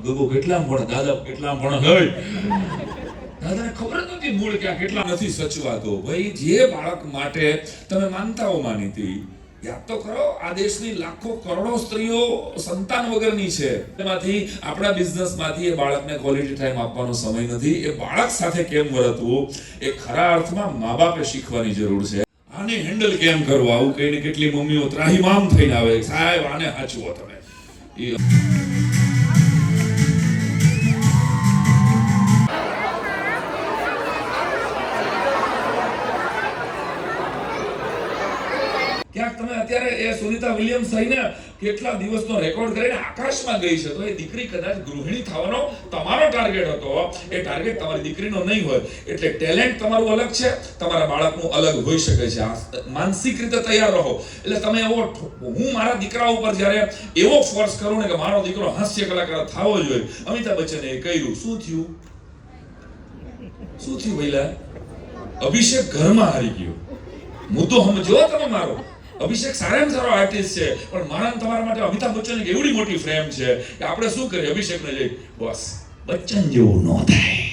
ગગો કેટલા ભણે, દાદા કેટલા ભણે, હોય દાદાને ખબર જ નથી મૂળ ક્યાં કેટલા નથી સચવાતો. ભાઈ જે બાળક માટે તમે માનતાઓ માની હતી, યાદ તો કરો. આ દેશની લાખો કરોડો સ્ત્રીઓ સંતાન વગરની છે. એમાંથી આપણા બિઝનેસમાંથી એ બાળકને ક્વોલિટી ટાઈમ આપવાનો સમય નથી. એ બાળક સાથે કેમ વર્તવું એ ખરા અર્થમાં મા બાપે શીખવાની જરૂર છે. આને હેન્ડલ કેમ કરવું, આવું કહીને કેટલી મમ્મીઓ ત્રાહિમામ થઈને આવે, સાહેબ આને સાચવો તમે. ક્યાંક તમે અત્યારે એ સુનિતા વિલિયમ્સ થઈને કેટલા દિવસનો રેકોર્ડ કરીને આકાશમાં ગઈ છે, તો એ દીકરી કદાચ ગૃહિણી થવાનો તમારો ટાર્ગેટ હતો. એ ટાર્ગેટ તમારી દીકરીનો નહીં હોય. એટલે ટેલેન્ટ તમારું અલગ છે, તમારા બાળકનું અલગ હોઈ શકે છે. માનસિક રીતે તૈયાર રહો. એટલે તમે એવો, હું મારા દીકરા ઉપર જ્યારે એવો ફોર્સ કરું ને કે મારો દીકરો હાસ્ય કલાકાર થવો જોઈએ, અમિતાભ બચ્ચને એ કહ્યું. શું થયું ભઈલા? અભિષેક ઘરમાં હારી ગયો. મુદ્દો સમજો તમે મારો. અભિષેક સારામાં સારો આર્ટિસ્ટ છે, પણ મારા તમારા માટે અમિતાભ બચ્ચન એવડી મોટી ફ્રેમ છે કે આપણે શું કરીએ, અભિષેકને જઈ બસ બચ્ચન જેવું ન થાય.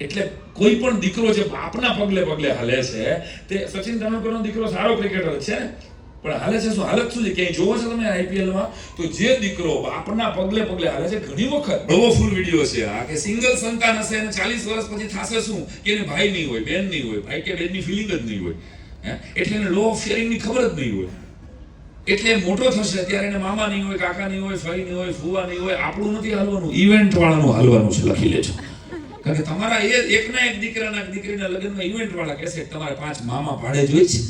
એટલે કોઈ પણ દીકરો જે બાપના પગલે પગલે હાલે છે, તે સચિન તેંડુલકરનો દીકરો સારો ક્રિકેટર છે ને, પણ હાલે છે શું? હાલત શું છે? ક્યાંય જોવો છો તમે આઈપીએલમાં? તો જે દીકરો બાપના પગલે પગલે હાલે છે, ઘણી વખત બહુ ફૂલ વિડીયો છે આ કે સિંગલ સંતાન હશે અને 40 વર્ષ પછી થશે શું કે એને ભાઈ નહીં હોય, બેન નહીં હોય, ભાઈ કે બેનની ફિલિંગ જ નહીં હોય. એટલે એને લો ઓફ શેરિંગની ખબર જ નહીં હોય. એટલે મોટો થશે ત્યારે એને મામા નહીં હોય, કાકા નહીં હોય, ફઈ નહીં હોય, ફુવા નહીં હોય. આપણું નથી હાલવાનું, ઇવેન્ટ વાળાનું હાલવાનું છે. લખી લેજો. કારણ કે તમારા એકના એક દીકરાના દીકરીના લગ્નમાં ઇવેન્ટ વાળા કહેશે તમારે 5 મામા ભાડે જોઈ છે,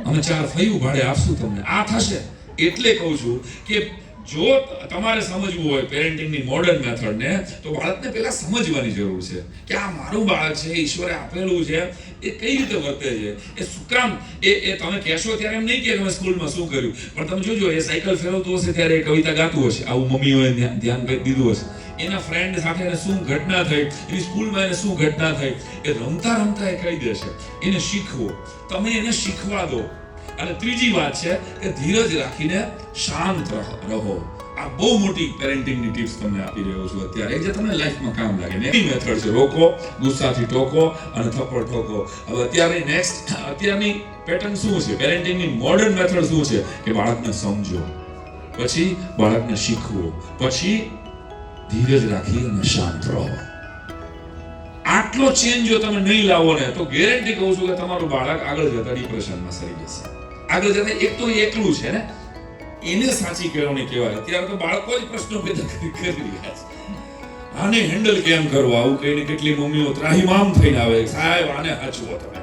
અમે 4 ફઈયું ભાડે આપશું તમને. આ થશે. એટલે કહું છું કે જો તમારે સમજવું હોય પેરેન્ટિંગની મોડર્ન મેથડને, તો બાળકને પહેલા સમજવાની જરૂર છે કે આ મારું બાળક છે, ઈશ્વરે આપેલું છે, એ કઈ રીતે વર્તે છે, એ શું કામ. એ તમે કહેશો ત્યારે એમ નહીં કે તમે સ્કૂલમાં શું કર્યું, પણ તમે જોજો એ સાયકલ ફેરવતું હશે ત્યારે એ કવિતા ગાતું હશે, આવું મમ્મીઓએ ધ્યાન દીધું હશે. એના ફ્રેન્ડ સાથે એને શું ઘટના થઈ, એની સ્કૂલમાં એને શું ઘટના થઈ, એ રમતા રમતા એ કહી દેશે. એને શીખવો, તમે એને શીખવા દો. અને ત્રીજી વાત છે કે ધીરજ રાખીને શાંત રહો. આ બહુ મોટી પેરેન્ટિંગની ટિપ્સ તમને આપી રહ્યો છું અત્યારે, જે તમને લાઈફમાં કામ લાગે. એની મેથડ છે રોકો, ગુસ્સાથી ટોકો અને થપ્પડ ઠોકો. હવે અત્યારની પેટર્ન શું છે? પેરેન્ટિંગની મોડર્ન મેથડ શું છે કે બાળકને સમજો, પછી બાળકને શીખવો, પછી ધીરજ રાખી અને શાંત રહો. આટલો ચેન્જ જો તમે નહીં લાવો ને, તો ગેરંટી કહું છું કે તમારું બાળક આગળ જતા ડિપ્રેશનમાં સરી જશે. આગળ જતા એક તો એકલું છે ને, એને સાચી કેળવણી કહેવાય. અત્યારે તો બાળકો જ પ્રશ્નો પેદા કરી રહ્યા છે. આને હેન્ડલ કેમ કરવું, આવું કહીને કેટલી મમ્મીઓ ત્રાહિમામ થઈને આવે, સાહેબ આને સાચવો તમે.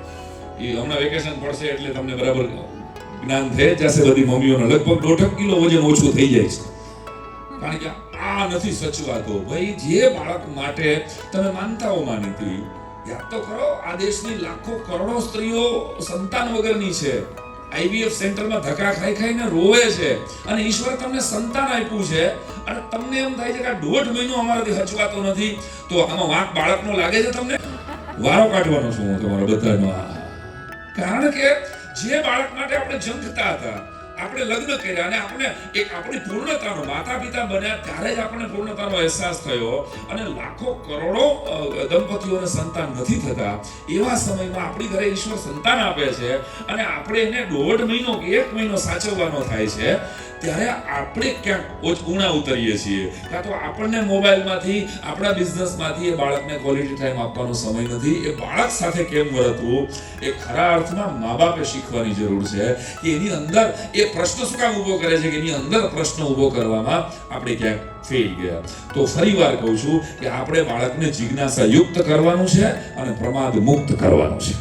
એ હમણાં વેકેશન પડશે એટલે તમને બરાબર જ્ઞાન થઈ જશે. બધી મમ્મીઓને લગભગ 1.5 કિલો વજન ઓછું થઈ જાય છે. કારણ કે આ નથી સચવાતો. ભાઈ જે બાળક માટે તમે માનતાઓ માની હતી, યાદ તો કરો. આ દેશની લાખો કરોડો સ્ત્રીઓ સંતાન વગરની છે. આઈવીએફ સેન્ટરમાં ધક્કા ખાઈને રોવે છે, અને ઈશ્વર તમને સંતાન આપ્યું છે, અને તમને એમ થાય છે કે 1.5 મહિનો અમારાથી હચવાતો નથી. તો આમાં વાંક બાળકનો લાગે છે તમને? વારો કાઢવાનો છું હું તમારો બધાનો. કારણ કે જે બાળક માટે આપણે જંખતા હતા, આપણે લગ્ન કર્યા અને આપણે એક આપણી પૂર્ણતાનો માતા પિતા બન્યા ત્યારે જ આપણને પૂર્ણતાનો અહેસાસ થયો. અને લાખો કરોડો દંપતીઓને સંતાન નથી થતા. એવા સમયમાં આપણી ઘરે ઈશ્વર સંતાન આપે છે, અને આપણે એને 1.5 મહિનો કે 1 મહિનો સાચવવાનો થાય છે. ત્યારે આપણે ક્યાંક ઊણા ઉતરીએ છીએ. કાં તો આપણને મોબાઈલમાંથી, આપણા બિઝનેસમાંથી એ બાળકને ક્વોલિટી ટાઈમ આપવાનો સમય નથી. એ બાળક સાથે કેમ વર્તવું એ ખરા અર્થમાં મા બાપે શીખવાની જરૂર છે. કે એની અંદર એ પ્રશ્ન શું કામ ઊભો કરે છે, કે એની અંદર પ્રશ્ન ઊભો કરવામાં આપણે ક્યાંક ફેલ ગયા. તો ફરીવાર કહું છું કે આપણે બાળકને જિજ્ઞાસા યુક્ત કરવાનું છે અને પ્રમાદ મુક્ત કરવાનું છે.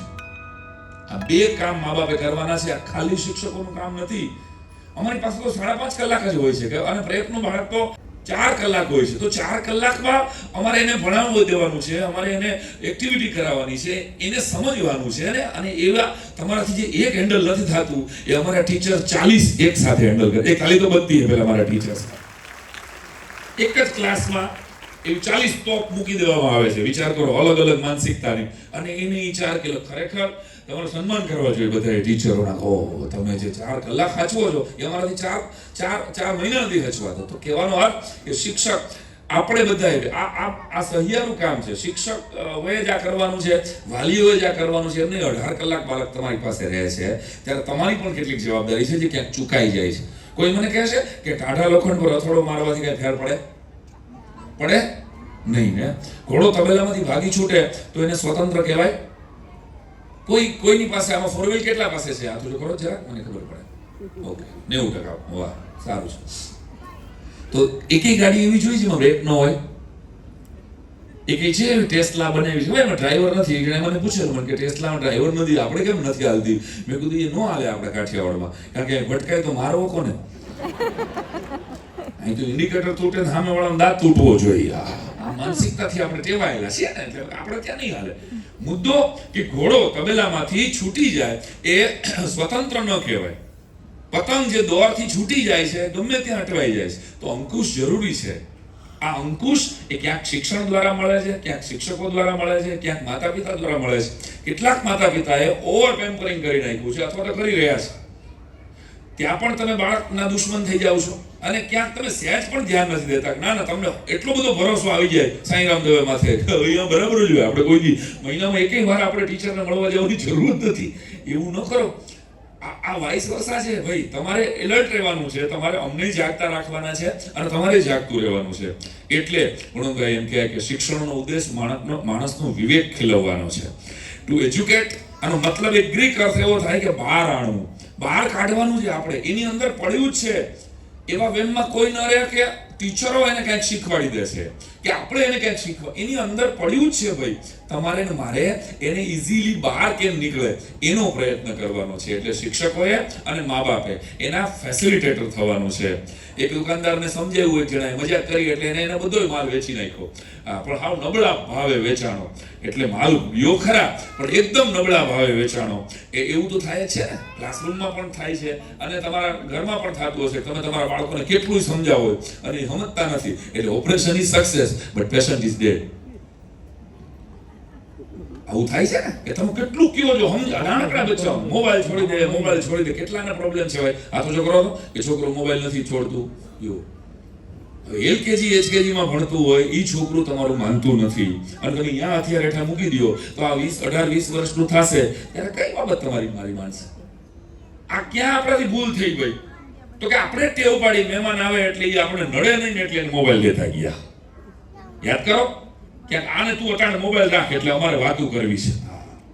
આ 2 કામ મા બાપે કરવાના છે. આ ખાલી શિક્ષકોનું કામ નથી. અમારી પાસે તો 5.5 કલાક જ હોય છે, અને પ્રયત્નો બાળક તો 4 કલાક હોય છે. તો 4 કલાકમાં અમારે એને ભણાવવું દેવાનું છે, અમારે એને એક્ટિવિટી કરાવવાની છે, એને સમજવાનું છે. અને એવા તમારાથી જે એક હેન્ડલ નથી થતું, એ અમારા ટીચર 40 એક સાથે હેન્ડલ કરે. એ ખાલી તો બધી હે પેલા અમારા ટીચર્સ એક જ ક્લાસમાં એવી 40 તોપ મૂકી દેવામાં આવે છે. વિચાર કરો, અલગ અલગ માનસિકતાની. અને એને 4 કલાક ખરેખર તમારું સન્માન કરવા જોઈએ બધા ટીચરોના. ઓહ, તમે જે 4 કલાક સાચવો છો એ અમારાથી ચાર મહિના નથી સાચવાતો. તો કહેવાનો અર્થ કે શિક્ષક આપણે બધાએ આ સહિયારું કામ છે. શિક્ષક વયે જ આ કરવાનું છે, વાલીઓએ જ આ કરવાનું છે. એમને 18 કલાક બાળક તમારી પાસે રહે છે, ત્યારે તમારી પણ કેટલીક જવાબદારી છે જે ક્યાંક ચૂકાઈ જાય છે. કોઈ મને કહે છે કે ટાઢા લોખંડ પર અથડો મારવાથી કઈ ફેર પડે નહીં ને? ઘોડો તબેલામાંથી ભાગી છૂટે તો એને સ્વતંત્ર કહેવાય? કોઈની પાસે આમાં 4 વ્હીલ કેટલા પાસે છે? આ તો જો ખરો જરાક મને ખબર પડે. ઓકે, 90%. વાહ, સારું છે. તો એકેય ગાડી એવી જોઈ જેમાં બ્રેક ન હોય? એકેય છે એવી ટેસ્લા બનાવી છે? એમાં ડ્રાઈવર નથી. એને મને પૂછેલું મને કે ટેસ્લામાં ડ્રાઈવર નથી, આપણે કેમ નથી હાલતી? મેં કીધું એ ન હાલે આપણે કાઠિયાવાડમાં, કારણ કે ભટકાય તો મારવો કોને? અહીં તો ઇન્ડિકેટર તૂટે, સામેવાળાનો દાંત તૂટવો જોઈએ. આ માનસિકતાથી આપણે ટેવાયેલા છીએ ને, એટલે આપણે ત્યાં નહીં હાલે. મુદ્દો કે ઘોડો તબેલામાંથી છૂટી જાય એ સ્વતંત્ર ન કહેવાય. પતંગ જે દોરથી છૂટી જાય છે, ગમે ત્યાં અટવાઈ જાય છે. તો અંકુશ જરૂરી છે. આ અંકુશ એ ક્યાંક શિક્ષણ દ્વારા મળે છે, ક્યાંક શિક્ષકો દ્વારા મળે છે, ક્યાંક માતા પિતા દ્વારા મળે છે. કેટલાક માતા પિતાએ ઓવર પેમ્પરિંગ કરી નાખ્યું છે અથવા તો કરી રહ્યા છે. ત્યાં પણ તમે બાળકના દુશ્મન થઈ જાવ છો, અને ક્યાંક તમે સહેજ પણ ધ્યાન નથી દેતા. ના, તમને એટલો બધો ભરોસો આવી જાય સાંઈરામ દવે માથે, અહીંયા બરાબર જ હોય, આપણે કોઈ દી મહિનામાં એકેય વાર આપણે ટીચરને મળવા જવાની જરૂર જ નથી. એવું ન કરો. આ વાઇસ વર્સા છે ભાઈ. તમારે એલર્ટ રહેવાનું છે, તમારે અમને જાગતા રાખવાના છે, અને તમારે જાગતું રહેવાનું છે. એટલે ગુણભાઈ એમ કહે કે શિક્ષણનો ઉદ્દેશ માણસનો વિવેક ખીલવવાનો છે. ટુ એજ્યુકેટ, આનો મતલબ એક ગ્રીક અર્થ એવો થાય કે બહાર આણવું, બહાર કાઢવાનું છે. આપણે એની અંદર પડ્યું જ છે. એવા વેમમાં કોઈ ન રહે કે ટીચરો એને કંઈક શીખવાડી દેશે કે આપણે એને કંઈક શીખવા. એની અંદર પડ્યું જ છે ભાઈ. તમારે ને મારે એને ઇઝીલી બહાર કેમ નીકળે એનો પ્રયત્ન કરવાનો છે. એટલે શિક્ષકોએ અને મા બાપે એના ફેસિલિટેટર થવાનું છે. એક દુકાનદારને સમજાવ્યું, એક જણાએ મજાક કરી એટલે એને બધો માલ વેચી નાખ્યો. પણ હાવ નબળા ભાવે વેચાણો. એટલે માલ યો ખરા, પણ એકદમ નબળા ભાવે વેચાણો. એવું તો થાય છે ને, ક્લાસરૂમમાં પણ થાય છે, અને તમારા ઘરમાં પણ થતું હશે. તમે તમારા બાળકોને કેટલું સમજાવો અને સમજતા નથી. એટલે operation is success but patient is dead. આવું થાય છે ને કે તમે કેટલું કયો છો, નાનકડા બચ્ચા મોબાઈલ છોડી દે. કેટલાના પ્રોબ્લેમ છે ભાઈ? આ તો છોકરો હતો કે છોકરો મોબાઈલ નથી છોડતું. LKG HKG માં ભણતું હોય એ છોકરું તમારું માનતું નથી, અને તમે અહીંયા હથિયાર હેઠા મૂકી દો તો આ 18-20 વર્ષનું થશે ત્યારે કઈ બાબત તમારી મારી માનશે? આ ક્યાં આપણાથી ભૂલ થઈ ગઈ? તો કે આપણે ટેવ પાડી, મહેમાન આવે એટલે એ આપણે નડે નહીં એટલે મોબાઈલ લેતા ગયા. યાદ કરો, ક્યાંક આને તું અટાણે મોબાઈલ રાખ એટલે અમારે વાતું કરવી છે.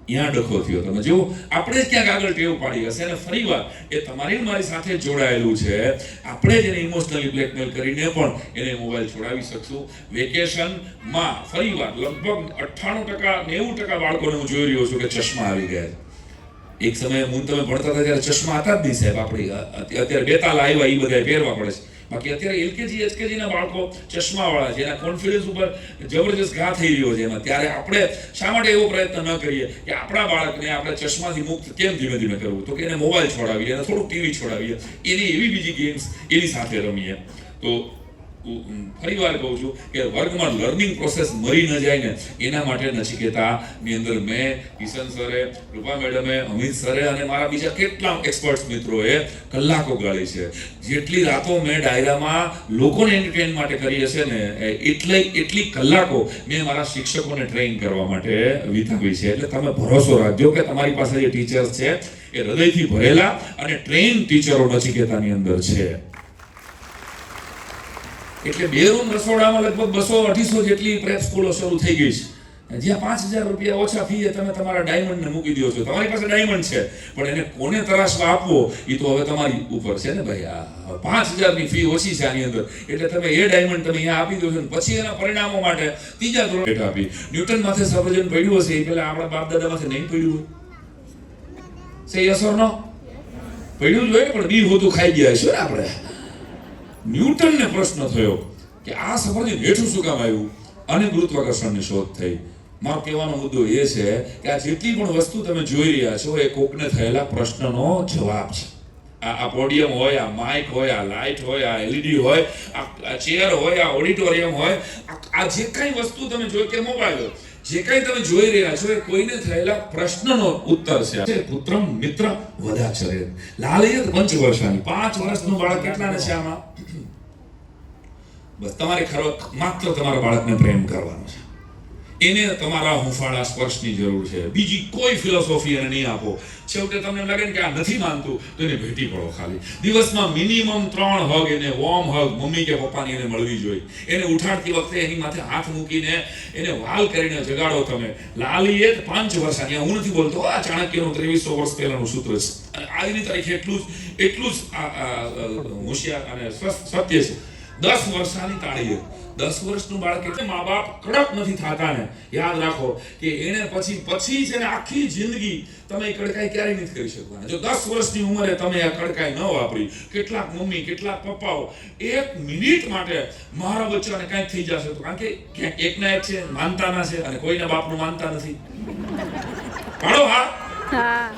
ત્યાં ડખો થયો. તમે જુઓ, આપણે જ ક્યાંક આગળ ટેવ પાડી હશે. અને ફરીવાર એ તમારી મારી સાથે જોડાયેલું છે. આપણે જ એને ઇમોશનલી બ્લેકમેલ કરીને પણ એને મોબાઈલ છોડાવી શકશું. વેકેશનમાં ફરીવાર લગભગ 98%-90% બાળકોને હું જોઈ રહ્યો છું કે ચશ્મા આવી ગયા. એક સમયે હું તમે ભણતા હતા ત્યારે ચશ્મા હતા જ નહીં સાહેબ. આપણે અત્યારે બેતાલા આવ્યા એ બધા પહેરવા પડે છે. બાકી અત્યારે LKG HKG ના બાળકો ચશ્માવાળા છે, એના કોન્ફિડન્સ ઉપર જબરજસ્ત ઘા થઈ રહ્યો છે એમાં. ત્યારે આપણે શા માટે એવો પ્રયત્ન ન કરીએ કે આપણા બાળકને આપણે ચશ્માથી મુક્ત કેમ ધીમે ધીમે કરવું? તો કે એને મોબાઈલ છોડાવીએ, એને થોડુંક ટીવી છોડાવીએ, એવી બીજી ગેમ્સ એની સાથે રમીએ. તો ફરીવાર કહું છું કે વર્ગમાં લર્નિંગ પ્રોસેસ મરી ન જાય ને એના માટે નચિકેતાની અંદર મેં, કિશન સરે, રૂપા મેડમે, અમિત સરે અને મારા બીજા કેટલા એક્સપર્ટ્સ મિત્રોએ કલાકો ગાળી છે. જેટલી રાતો મેં ડાયરામાં લોકોને એન્ટરટેન માટે કરી હશે ને એટલી કલાકો મેં મારા શિક્ષકોને ટ્રેન કરવા માટે વિતાવી છે. એટલે તમે ભરોસો રાખજો કે તમારી પાસે જે ટીચર્સ છે એ હૃદયથી ભરેલા અને ટ્રેન ટીચરો નચિકેતાની અંદર છે. એટલે 2 રૂમ રસોડામાં લગભગ 200-250 જેટલી પ્રેપ સ્કૂલો શરૂ થઈ ગઈ છે, જ્યાં 5,000 રૂપિયા ઓછા ફીએ તમે તમારા ડાયમંડને મૂકી દો છો. તમારી પાસે ડાયમંડ છે, પણ એને કોને તરાશવા આપવો એ તો હવે તમારી ઉપર છે ને ભાઈ. આ 5,000ની ફી ઓછી છે આની અંદર, એટલે તમે એ ડાયમંડ તમે અહીંયા આપી દો છો, પછી એના પરિણામો માટે 3જા ધોરણે આપી. ન્યૂટન માથે સર્વજન પડ્યું હશે એ પહેલા આપણા બાપ દાદા માથે નહીં પડ્યું હોય? સે યસ ઓર નો? પડ્યું જ હોય, પણ બી હોતું ખાઈ ગયા છે ને આપણે. ન્યૂટનને પ્રશ્ન થયો કે આ સફરજન હેઠું શું કામ આવ્યું, અને ગુરુત્વાકર્ષણની શોધ થઈ. મારો કહેવાનો મુદ્દો એ છે કે આ જેટલી પણ વસ્તુ તમે જોઈ રહ્યા છો એ કોકને થયેલા પ્રશ્નનો જવાબ છે. આ પોડિયમ હોય, આ માઇક હોય, આ લાઇટ હોય, આ એલઈડી હોય, આ ચેર હોય, આ ઓડિટોરિયમ હોય, આ જે કઈ વસ્તુ તમે જોઈ કે મોબાઈલ હોય, જે કઈ તમે જોઈ રહ્યા છો એ કોઈને થયેલા પ્રશ્નનો ઉત્તર છે. પુત્રમ મિત્ર વદાચરે લાલયત પંચવર્ષાની 5 વર્ષનું બાળક કેટલાને છે આમાં? બસ તમારે માત્ર તમારા બાળકને પ્રેમ કરવાનો છે. એને તમારા હુંફાળા સ્પર્શની જરૂર છે. બીજી કોઈ ફિલોસોફી એને નહીં આપો. છેવટે તમને એમ લાગે ને કે આ નથી માનતું તો એને ભેટી પડો. ખાલી દિવસમાં મિનિમમ 3 હગ, એને વોર્મ હગ મમ્મી કે પપ્પાની એને મળવી જોઈએ. એને ઉઠાડતી વખતે એની માથે હાથ મૂકીને એને વાલ કરીને જગાડો તમે. લાલીએ 5 વર્ષની, હું નથી બોલતો આ ચાણક્યનું 2300 વર્ષ પહેલાનું સૂત્ર છે, અને આજની તારીખે એટલું જ હોશિયાર અને સત્ય છે. 10 વર્ષની તાળીએ 10 વર્ષનું બાળક એટલે મા બાપ કડક નથી થતા ને, યાદ રાખો કે એને પછી છે ને આખી જિંદગી તમે કડકાઈ ક્યારેય નથી કરી શકવાના. જો 10 વર્ષની ઉંમરે તમે આ કડકાઈ ન વાપરી, કેટલાક મમ્મી કેટલાક પપ્પાઓ 1 મિનિટ માટે મારા બચ્ચાને કાંઈક થઈ જશે તો, કારણ કે ક્યાંક એકના એક છે માનતાના છે અને કોઈના બાપનું માનતા નથી. પાડો હા.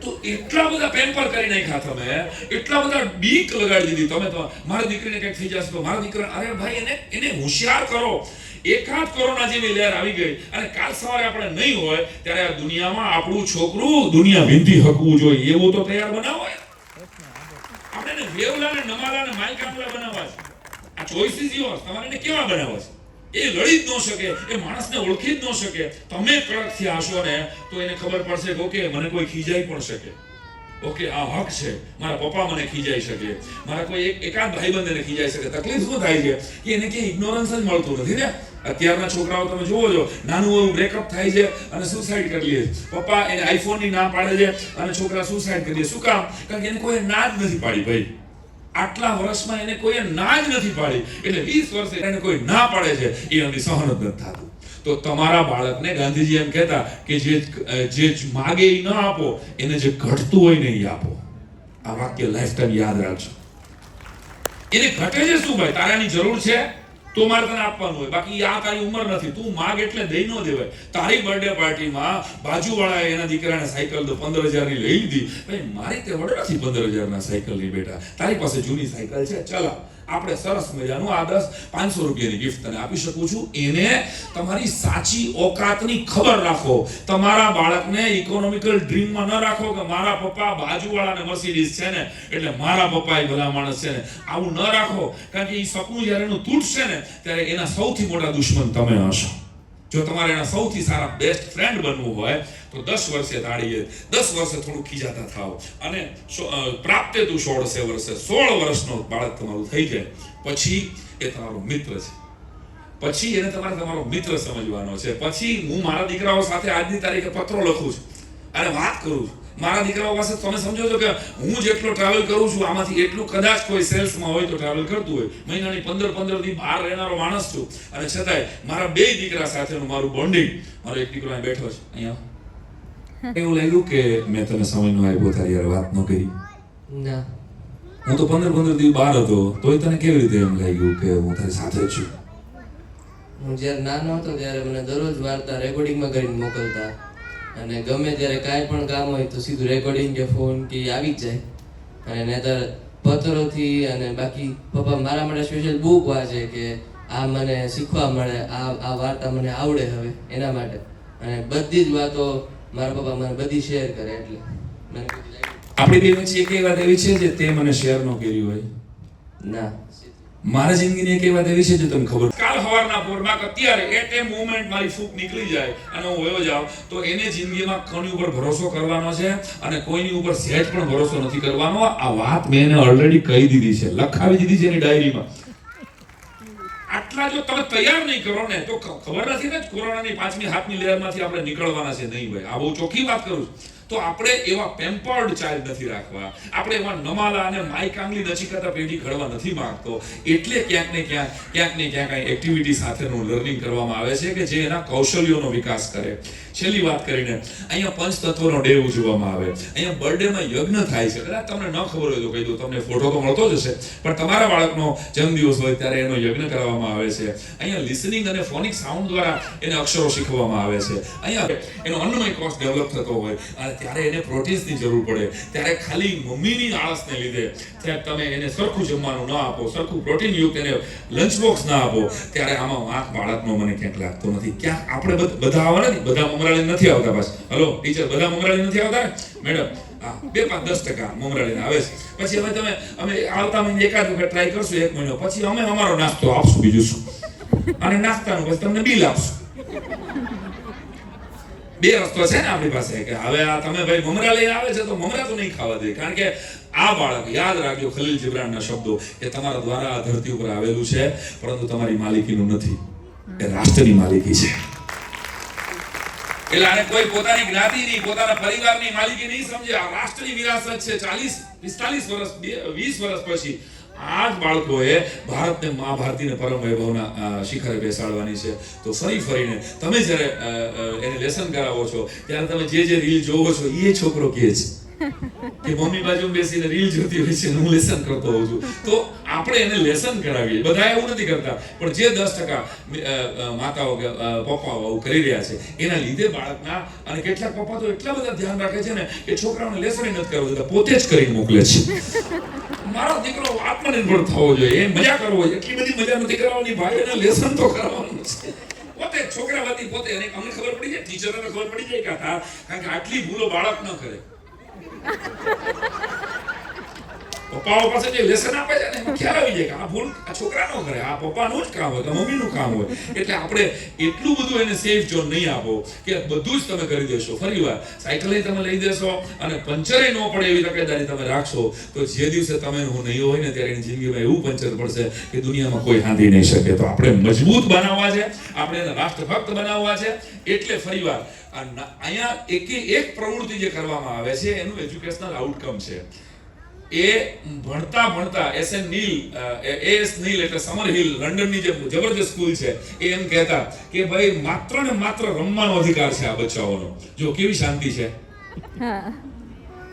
તો એટલા બધા પેમ્પર કરી નાખ્યા તમે, એટલા બધા બીક લગાડી દીધી તમે. તો મારી દીકરીને કંઈક થઈ જશે તો મારા દીકરા, અરે ભાઈ એને હોશિયાર કરો. એકાદ કોરોના જેવી લહેર આવી ગઈ અને કાલ સવારે આપણે નહીં હોય ત્યારે આ દુનિયામાં આપણું છોકરું દુનિયા વિંધી હકવું જોઈએ એવું તો તૈયાર બનાવો. આપણે એને વેવલા ને નમાલા ને માયકામલા બનાવવા છે. આ ચોઇસીસ યોર્સ, તમારે એને કેવા બનાવવા છે? એ લડી જ ન શકે, એ માણસને ઓળખી જ ન શકે. તમે કડક થયા હશો ને તો એને ખબર પડશે કે ઓકે મને કોઈ ખીજાઈ પણ શકે, ઓકે આ હક છે, મારા પપ્પા મને ખીજાઈ શકે, મારા કોઈ એકાદ ભાઈબંધ એને ખીજાઈ શકે. તકલીફ શું થાય છે કે એને ક્યાંય ઇગ્નોરન્સ જ મળતું નથી ને. અત્યારના છોકરાઓ તમે જુઓ છો, નાનું એવું બ્રેકઅપ થાય છે અને સુસાઇડ કરી લે. પપ્પા એને આઈફોનની ના પાડે છે અને છોકરા સુસાઇડ કરી દે. શું કામ? કારણ કે એને કોઈ ના જ નથી પાડી. ભાઈ આટલા વર્ષમાં એને કોઈ ના જ નથી પાડી, એટલે 20 વર્ષે એને કોઈ ના પાડે છે એ એની સહન જ નથી થતું. તો તમારા બાળકને ગાંધીજી એમ કહેતા કે જે માગે એ ન આપો, એને જે ઘટતું હોય ને એ આપો. આ વાક્ય લાઈફ ટાઈમ યાદ રાખજો. એને ઘટે છે શું ભાઈ? તારાની જરૂર છે તો મારે તને આપવાનું હોય, બાકી આ તારી ઉંમર નથી. તું માગ એટલે દઈ ન દેવાય. તારી બર્થડે પાર્ટીમાં બાજુવાળાએ એના દીકરાને સાયકલ તો 15,000 ની લઈ લીધી. ભાઈ મારી તે વડે નથી 15,000 ના સાયકલ ની. બેટા તારી પાસે જૂની સાયકલ છે, ચલા આપણે સરસ મજાનું આ 500 રૂપિયાની ગિફ્ટ તને આપી શકું છું. એને તમારી સાચી ઓકાતની ખબર રાખો. તમારા બાળકને ઇકોનોમિકલ ડ્રીમમાં ન રાખો કે મારા પપ્પા બાજુવાળાને મર્સિડીઝ છે ને એટલે મારા પપ્પા એ ભલા માણસ છે ને. આવું ન રાખો, કારણ કે એ સપનું જ્યારે એનું તૂટશે ને ત્યારે એના સૌથી મોટા દુશ્મન તમે હશો. જો તમારે એના સૌથી સારા બેસ્ટ ફ્રેન્ડ બનવું હોય તો 10 વર્ષે તાળીએ 10 વર્ષે થોડું ખીજાતા થાવ અને પ્રાપ્તે તું 16 વર્ષે 16 વર્ષનો બાળક તમારું થઈ જાય પછી એ તમારો મિત્ર છે. પછી એને તમારો મિત્ર સમજવાનો છે. પછી હું મારા દીકરાઓ સાથે આજની તારીખે પત્રો લખું છું અને વાત કરું છું. મારા દીકરાઓ પાસે તમે સમજો છો કે હું જેટલો ટ્રાવેલ કરું છું આમાંથી એટલું કદાચ કોઈ સેલ્સમાં હોય તો ટ્રાવેલ કરતું હોય. મહિનાની 15 દી બહાર રહેનારો માણસ છું અને છતાંય મારા 2 દીકરા સાથેનું મારું બોન્ડિંગ. મારો એક દીકરો અહીં બેઠો છે અહીંયા. એવું લાગ્યું કે મેં તને સમયનો આપ્યો તારી યાર વાત ન કરી? ના, હું તો 15 દી બહાર હતો તોય તને કેવી રીતે એમ લાગ્યું કે હું તારી સાથે જ છું? હું જ્યારે નાનો હતો ત્યારે મને દરરોજ વાર્તા રેકોર્ડિંગમાં કરીને મોકલતા અને ગમે ત્યારે કાંઈ પણ કામ હોય તો સીધું રેકોર્ડિંગ કે ફોન કે આવી જ જાય. અને નહીંતર પત્રોથી અને બાકી પપ્પા મારા માટે સ્પેશિયલ બુક વાંચે કે આ મને શીખવા મળે, આ વાર્તા મને આવડે હવે એના માટે. અને બધી જ વાતો મારા પપ્પા મને બધી શેર કરે એટલે મને બધી લાગી. આપણી બે વચ્ચે એક વાત એવી છે જે તે મને શેર ન કરી હોય? ના, મારા જિંદગીની એક વાત એવી છે જે તમને ખબર કાલ સવારના પોરમાં અત્યારે એટ એ મોમેન્ટ મારી ફૂંક નીકળી જાય અને હું વયો જાઉં તો એને જિંદગીમાં કોની ઉપર ભરોસો કરવાનો છે અને કોઈની ઉપર સહેજ પણ ભરોસો નથી કરવાનો. આ વાત મેં એને ઓલરેડી કહી દીધી છે, લખાવી દીધી છે એની ડાયરીમાં. આટલા જો તમે તૈયાર નહીં કરો ને તો ખબર નથી ને કોરોનાની 5મી 7મી લહેરમાંથી આપણે નીકળવાના છે નહીં ભાઈ. આ બહુ ચોખ્ખી વાત કરું છું. તો આપણે એવા પેમ્પર્ડ ચાઇલ્ડ નથી રાખવા. આપણે એવા નમાલા અને માયકાંગલી નચિકાતા પેઢી ઘડવા નથી માંગતો. એટલે ક્યાંક ને ક્યાંક એક્ટિવિટી સાથેનું લર્નિંગ કરવામાં આવે છે કે જે એના કૌશલ્યોનો વિકાસ કરે. છેલ્લી વાત કરીને અહીંયા પંચતત્વનો ડે ઉજવવામાં આવે. અહીંયા બર્થડેમાં યજ્ઞ થાય છે. કદાચ તમને ન ખબર હોય તો કહી દઉં, તમને ફોટો તો મળતો જ હશે, પણ તમારા બાળકનો જન્મદિવસ હોય ત્યારે એનો યજ્ઞ કરવામાં આવે છે. અહીંયા લિસનિંગ અને ફોનિક સાઉન્ડ દ્વારા એને અક્ષરો શીખવવામાં આવે છે. અહીંયા એનો અન્નમય કોષ ડેવલપ થતો હોય અને ત્યારે એને પ્રોટીન્સની જરૂર પડે, ત્યારે ખાલી મમ્મીની આળસને લીધે ત્યારે તમે એને સરખું જમવાનું ન આપો, સરખું પ્રોટીનયુક્ત એને લંચ બોક્સ ના આપો, ત્યારે આમાં વાંક બાળકનો મને ક્યાંક લાગતો નથી. ક્યાંક આપણે બધા આવા નથી, બધા મમરાળી નથી આવતા. પાછા હલો ટીચર, બધા મમરાળી નથી આવતા મેડમ? હા, 2-5-10% મમરાળીને આવે છે. પછી હવે તમે અમે આવતા મહિને એકાદ વખત ટ્રાય કરશું, 1 મહિનો પછી અમે અમારો નાસ્તો આપશું, બીજું શું. અને નાસ્તાનું પછી તમને બિલ આપશું. 2 રસ્તો છે ને આપણી પાસે કે હવે આ તમે ભાઈ મમરા લઈને આવે છે તો મમરા તો નહીં ખાવા દે. કારણ કે આ બાળક, યાદ રાખજો ખલીલ જીબ્રાનના શબ્દો, કે તમારા દ્વારા આ ધરતી ઉપર આવેલું છે, પરંતુ તમારી માલિકીનું નથી, એ રાષ્ટ્રની માલિકી છે. એટલે આને કોઈ પોતાની જ્ઞાતિની, પોતાના પરિવારની માલિકી નહીં સમજે. આ રાષ્ટ્રની વિરાસત છે. 40-45 વર્ષ 20 વર્ષ પછી આ જ બાળકોએ ભારતને મા ભારતીને પરમ વૈભવના શિખરે બેસાડવાની છે. તો ફરી ફરીને તમે જ્યારે એને લેસન કરાવો છો ત્યારે તમે જે રીલ જોવો છો એ છોકરો કહે છે કે મમ્મી બાજુ બેસીને રીલ જોતી હોય છે, હું લેસન કરતો હોઉં છું. તો આપણે એને લેસન કરાવીએ. બધા એવું નથી કરતા, પણ જે 10% માતાઓ કે પપ્પાઓ આવું કરી રહ્યા છે એના લીધે બાળકના, અને કેટલાક પપ્પા તો એટલા બધા ધ્યાન રાખે છે ને કે છોકરાઓને લેસન નથી કરવા દેતા, પોતે જ કરીને મોકલે છે. મારો દીકરો આત્મનિર્ભર થવો જોઈએ, એ મજા કરવો જોઈએ. એટલી બધી મજા નથી કરવાની ભાઈ, એને લેસન તો કરવાનું છે. પોતે છોકરા વતી પોતે, અને અમને ખબર પડી જાય, ટીચરોને ખબર પડી જાય કે હા, કારણ કે આટલી ભૂલો બાળક ન કરે. પપ્પાઓ પાસે જે લેસન આપે છે ને એમાં ખ્યાલ આવી જાય કે આ ભૂલ આ છોકરા નો કરે, આ પપ્પાનું જ કામ હોય, મમ્મીનું કામ હોય. એટલે આપણે એટલું બધું એને સેફ ઝોન નહીં આપો કે બધું જ તમે કરી દેશો. ફરીવાર સાયકલ તમે લઈ દેશો અને પંચરે ન પડે એવી તકેદારી તમે રાખશો, તો જે દિવસે તમે હું નહીં હોય ને ત્યારે એની જિંદગીમાં એવું પંચર પડશે કે દુનિયામાં કોઈ હાંધી નહીં શકે. તો આપણે મજબૂત બનાવવા છે, આપણે એને રાષ્ટ્રભક્ત બનાવવા છે. એટલે ફરીવાર અહીંયા એક પ્રવૃત્તિ જે કરવામાં આવે છે એનું એજ્યુકેશનલ આઉટકમ છે. એ ભણતા એસ નીલ એટલે સમર હિલ, લંડનની જે જબરજસ્ત સ્કૂલ છે, એ એમ કહેતા કે ભાઈ માત્ર ને માત્ર રમવાનો અધિકાર છે આ બચ્ચાઓનો. જો કેવી શાંતિ છે.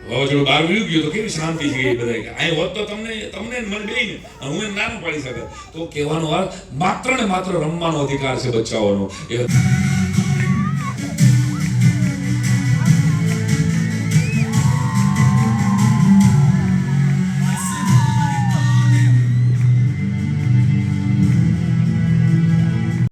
વાવાઝોડું બહાર વયું ગયું તો કેવી શાંતિ છે. બધા અહીં હોત તો તમને મને બેઈને હું એમ નાનું પાડી શકત. તો કહેવાનો અર્થ માત્ર ને માત્ર રમવાનો અધિકાર છે બચ્ચાઓનો. એ